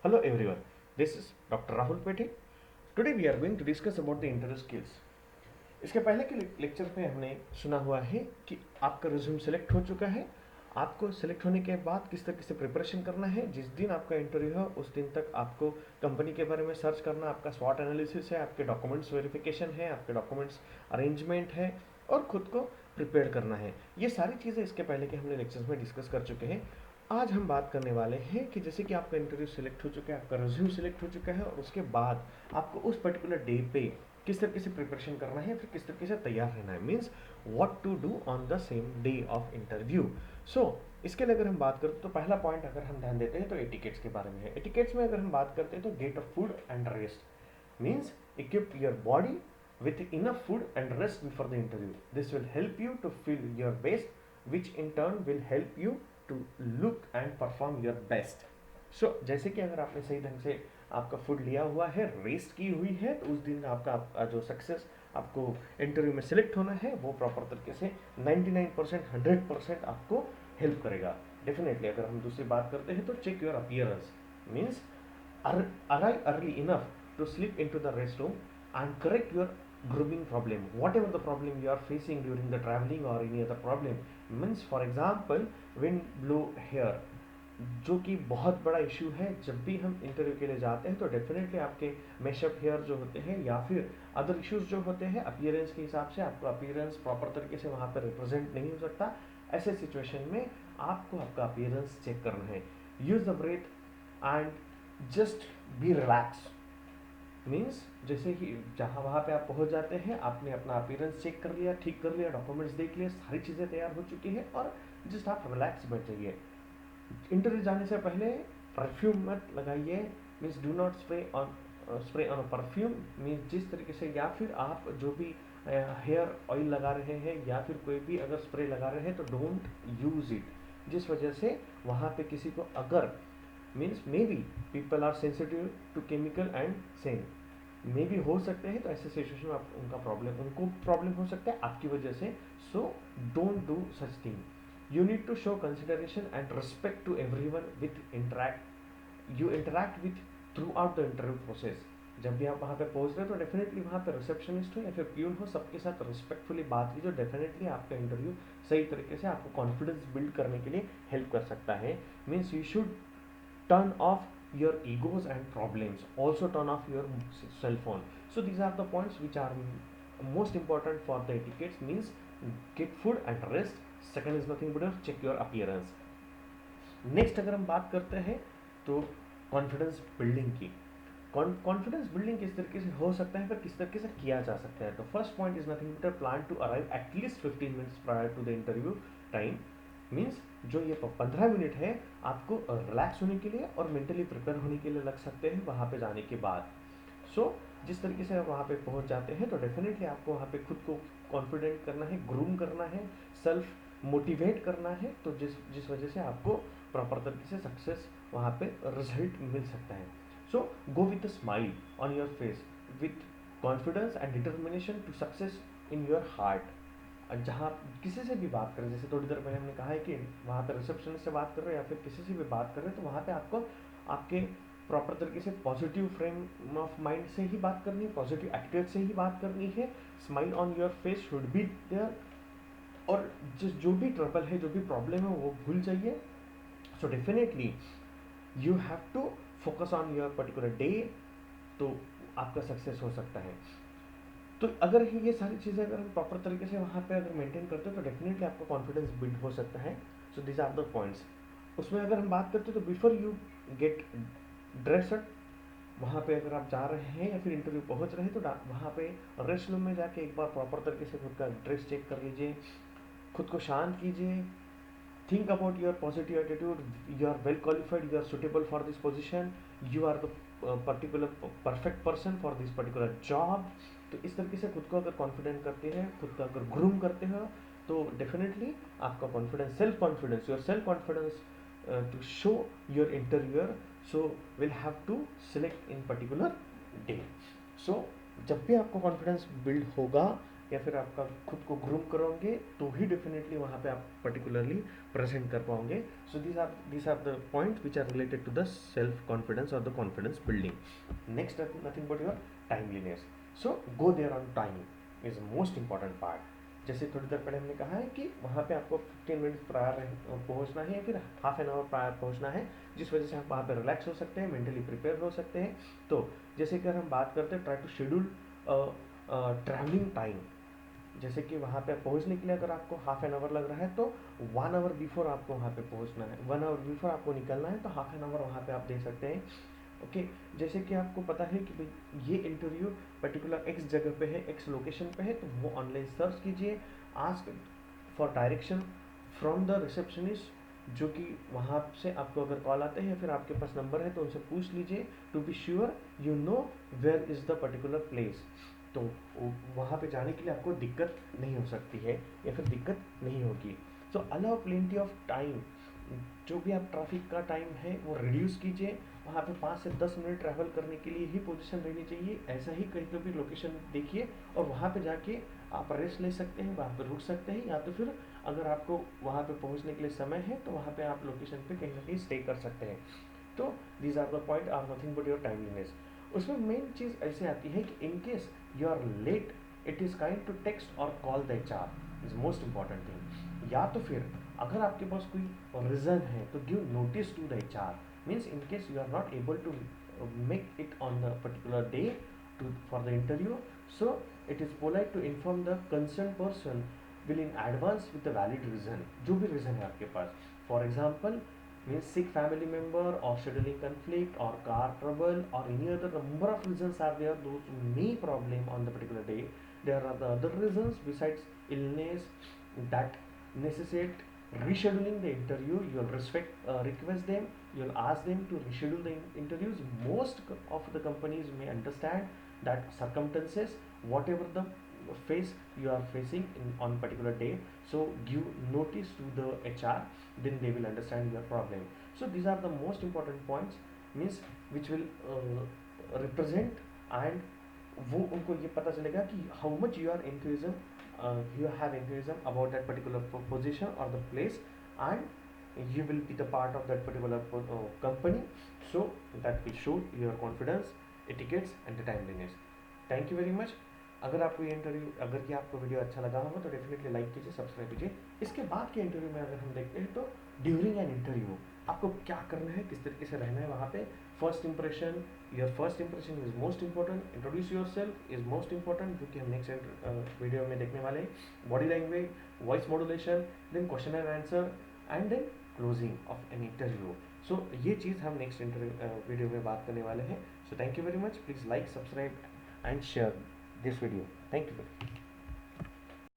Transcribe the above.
Hello everyone, this is Dr. Rahul Petty. Today we are going to discuss about the interview skills. इसके पहले के lecture में हमने सुना हुआ है कि आपका रिज्यूम सेलेक्ट हो चुका है। आपको सेलेक्ट होने के बाद किस तरीके से प्रिपरेशन करना है। जिस दिन आपका इंटरव्यू है उस दिन तक आपको कंपनी के बारे में सर्च करना, आपका स्वॉट एनालिसिस है, आपके डॉक्यूमेंट्स वेरिफिकेशन है, आपके डॉक्यूमेंट्स अरेंजमेंट है और खुद को प्रिपेयर करना है। ये सारी चीज़ें इसके पहले के हमने लेक्चर्स में डिस्कस कर चुके हैं। आज हम बात करने वाले हैं कि जैसे कि आपका इंटरव्यू सिलेक्ट हो चुका है, आपका रिज्यूम सिलेक्ट हो चुका है और उसके बाद आपको उस पर्टिकुलर डे पे किस तरीके से प्रिपरेशन करना है, फिर किस तरीके से तैयार रहना है, means what to do on the same day of interview. So इसके लिए अगर हम बात करें तो पहला पॉइंट अगर हम ध्यान देते हैं तो एटिकेट्स के बारे में है। एटिकेट्स में अगर हम बात करते हैं तो get of food and rest, means equip your body with enough food and rest before the interview. This will help you to feel your best, which in turn will help you to look and perform your best. So जैसे कि अगर आपने सही ढंग से आपका food लिया हुआ है, रेस्ट की हुई है, तो उस दिन आपका जो सक्सेस आपको इंटरव्यू में सिलेक्ट होना है वो प्रॉपर तरीके से 99% 100% आपको हेल्प करेगा। डेफिनेटली अगर हम दूसरी बात करते हैं तो check your appearance, means arrive early enough to slip into the restroom and correct your grooming problem, whatever the problem you are facing during the traveling or any other problem. Means for example wind blow hair, जो कि बहुत बड़ा issue है। जब भी हम interview के लिए जाते हैं तो डेफिनेटली आपके मेशअप हेयर जो होते हैं या फिर अदर इश्यूज जो होते हैं अपीयरेंस के हिसाब से, आपका अपीयरेंस प्रॉपर तरीके से वहाँ पर रिप्रेजेंट नहीं हो सकता। ऐसे सिचुएशन में आपको आपका अपीयरेंस चेक करना है। Use the breath and just be relax, means जैसे कि जहाँ वहाँ पे आप पहुँच जाते हैं, आपने अपना अपीयरेंस चेक कर लिया, ठीक कर लिया, डॉक्यूमेंट्स देख लिए, सारी चीज़ें तैयार हो चुकी है और जस्ट आप रिलैक्स बैठ जाइए। इंटरव्यू जाने से पहले परफ्यूम मत लगाइए, means do not spray on perfume, means जिस तरीके से, या फिर आप जो भी हेयर ऑयल लगा रहे हैं या फिर कोई भी अगर स्प्रे लगा रहे हैं तो डोंट यूज़ इट, जिस वजह से वहाँ पे किसी को अगर means maybe people are sensitive to chemical and same, maybe हो सकते हैं, तो ऐसे सिचुएशन में आप उनको प्रॉब्लम हो सकता है आपकी वजह से। So don't do such thing. You need to show consideration and respect to everyone with you interact with throughout the interview process. जब भी आप वहाँ पे पहुँच रहे हो तो डेफिनेटली वहाँ पे रिसेप्शनिस्ट हो या फिर प्यून हो, सबके साथ रिस्पेक्टफुली बात कीजिए। डेफिनेटली आपका इंटरव्यू सही तरीके से आपको कॉन्फिडेंस बिल्ड करने के लिए हेल्प कर सकता है। Means you should turn off your egos and problems, also turn off your cell phone. So these are the points which are most important for the etiquettes, means get food and rest. Second is nothing but check your appearance. Next अगर हम बात करते हैं तो confidence building की। Confidence building किस तरीके से हो सकता है, फिर किस तरीके से किया जा सकता है। तो first point is nothing but plan to arrive at least 15 minutes prior to the interview time, means जो ये 15 मिनट है आपको रिलैक्स होने के लिए और मेंटली प्रिपेयर होने के लिए लग सकते हैं वहाँ पे जाने के बाद। सो जिस तरीके से आप वहाँ पे पहुँच जाते हैं तो डेफिनेटली आपको वहाँ पे खुद को कॉन्फिडेंट करना है, ग्रूम करना है, सेल्फ मोटिवेट करना है, तो जिस वजह से आपको प्रॉपर तरीके से सक्सेस वहाँ पे रिजल्ट मिल सकता है। So go with a smile on your face with confidence and determination to success in your heart. जहाँ किसी से भी बात करें, जैसे थोड़ी देर पहले हमने कहा है कि वहाँ पे रिसेप्शनिस्ट से बात कर रहे हो या फिर किसी से भी बात कर रहे हो तो वहाँ पे आपको आपके प्रॉपर तरीके से पॉजिटिव फ्रेम ऑफ माइंड से ही बात करनी है, पॉजिटिव एटीट्यूड से ही बात करनी है। Smile on your face should be there, और जो भी ट्रबल है, जो भी प्रॉब्लम है वो भूल जाइए। So definitely you have to focus on your particular day, तो आपका सक्सेस हो सकता है। तो अगर ये सारी चीज़ें अगर हम प्रॉपर तरीके से वहाँ पे अगर मेंटेन करते हैं तो डेफिनेटली आपका कॉन्फिडेंस बिल्ड हो सकता है। So this are the points. उसमें अगर हम बात करते हैं तो बिफोर यू गेट ड्रेसड, वहाँ पे अगर आप जा रहे हैं या फिर इंटरव्यू पहुँच रहे हैं तो वहाँ पे रेस्ट रूम में जाके एक बार प्रॉपर तरीके से खुद का ड्रेस चेक कर लीजिए, खुद को शांत कीजिए। Think about your positive attitude, you are well qualified, you are suitable for this position, you are the particular perfect person for this particular job. तो इस तरीके से खुद को अगर कॉन्फिडेंट करते हैं, खुद का अगर ग्रूम करते हो तो डेफिनेटली आपका confidence, self confidence, your self confidence to show your interviewer, so will have to select in particular day. सो जब भी आपको कॉन्फिडेंस बिल्ड होगा या फिर आपका खुद को ग्रूम करोगे तो ही डेफिनेटली वहाँ पे आप पर्टिकुलरली प्रेजेंट कर पाओगे. सो these are the points which are related to the self confidence or the confidence building. Next, nothing but your timeliness. So go there on time is most important part. जैसे थोड़ी देर पहले हमने कहा है कि वहाँ पे आपको 15 मिनट प्रायर पहुँचना है या फिर हाफ एन आवर प्रायर पहुँचना है, जिस वजह से आप वहाँ पे रिलैक्स हो सकते हैं, मेंटली प्रिपेयर हो सकते हैं. तो जैसे कि अगर हम बात करते हैं, try to schedule travelling time. जैसे कि वहाँ पे पहुँचने के लिए अगर आपको हाफ एन आवर लग रहा है तो 1 आवर बिफोर आपको वहाँ पे पहुँचना है, 1 आवर बिफोर आपको निकलना है, तो हाफ एन आवर वहाँ पे आप दे सकते हैं. ओके. जैसे कि आपको पता है कि भाई ये इंटरव्यू पर्टिकुलर एक्स जगह पे है, एक्स लोकेशन पे है, तो वो ऑनलाइन सर्च कीजिए, ask for direction from the receptionist, जो कि वहाँ से आपको अगर कॉल आते हैं या फिर आपके पास नंबर है तो उनसे पूछ लीजिए, to be sure you know where is the particular place. तो वहाँ पे जाने के लिए आपको दिक्कत नहीं हो सकती है या फिर दिक्कत नहीं होगी. सो अलाउ प्लेंटी ऑफ टाइम. जो भी आप ट्रैफिक का टाइम है वो रिड्यूस कीजिए. वहाँ पे 5 से 10 मिनट ट्रैवल करने के लिए ही पोजीशन रहनी चाहिए. ऐसा ही कहीं पर भी लोकेशन देखिए और वहाँ पे जाके आप रेस्ट ले सकते हैं, वहाँ पे रुक सकते हैं, या तो फिर अगर आपको वहाँ पे पहुँचने के लिए समय है तो वहाँ पे आप लोकेशन पे कहीं ना कहीं स्टे कर सकते हैं. तो these are the point are nothing but your timeliness. उसमें मेन चीज़ ऐसे आती है कि in case you are late, it is kind to text और call the HR is most important thing. या तो फिर अगर आपके पास कोई रीज़न है तो give notice to the HR. Means in case you are not able to make it on the particular day for the interview, so it is polite to inform the concerned person will in advance with the valid reason. जो भी reason है आपके पास, for example means sick family member or scheduling conflict or car trouble or any other number of reasons are there, those may problem on the particular day. There are the other reasons besides illness that necessitate rescheduling the interview. You'll request them, you'll ask them to reschedule the interviews. Most of the companies may understand that circumstances, whatever the phase you are facing on particular day, so give notice to the HR, then they will understand your problem. So these are the most important points, means which will represent, and वो उनको ये पता चलेगा कि how much you are enthusiasm, you have enthusiasm about that particular position or the place, and you will be the part of that particular company. So that will show your confidence, etiquettes and the timeliness. Thank you very much. अगर आपको ये interview, अगर ये आपको video अच्छा लगा होगा तो डेफिनेटली लाइक कीजिए, सब्सक्राइब कीजिए. इसके बाद के इंटरव्यू में अगर हम देखते हैं तो ड्यूरिंग एन इंटरव्यू आपको क्या करना है, किस तरीके से रहना है वहाँ पे. First impression, your first impression is most important. Introduce your self is most important, जो कि हम नेक्स्ट वीडियो में देखने वाले हैं. Body language, voice modulation, then question and answer, and then closing of an interview. So ये चीज़ हम नेक्स्ट वीडियो में बात करने वाले हैं. So thank you very much. Please like, subscribe and share this video. Thank you.